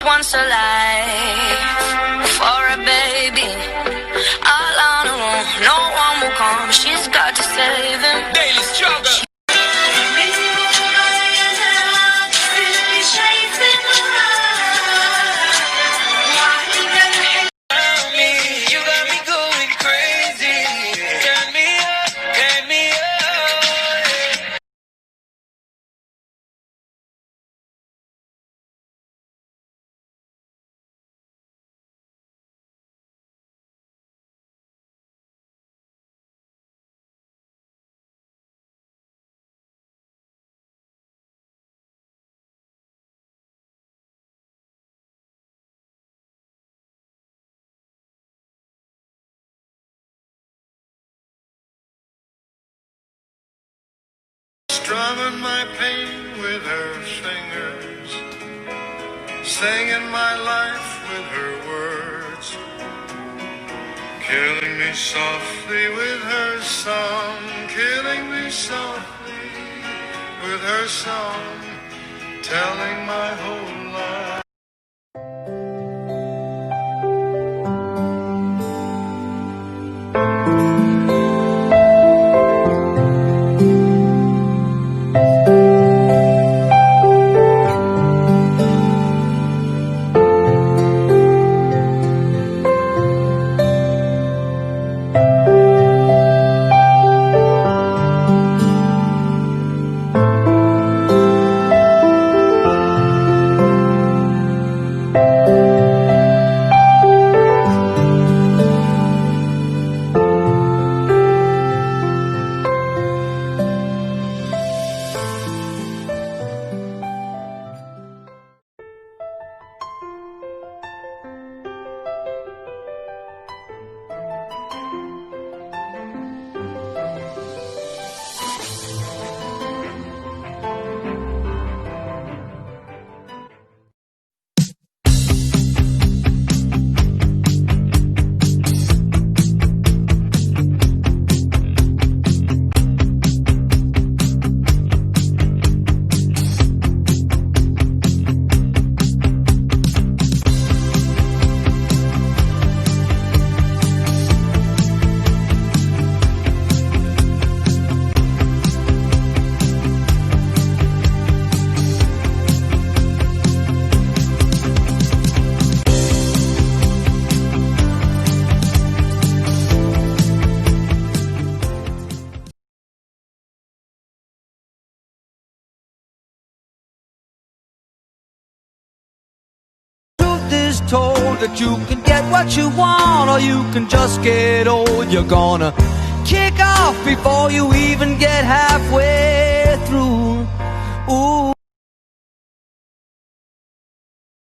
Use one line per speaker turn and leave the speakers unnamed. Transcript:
Once a life for a baby, all on her own, no one will come. She's got to save him. Daily struggle.
Strumming my pain with her fingers, singing my life with her words, killing me softly with her song, killing me softly with her song, telling my whole life.
Told that you can get what you want, or you can just get old. You're gonna kick off before you even get halfway.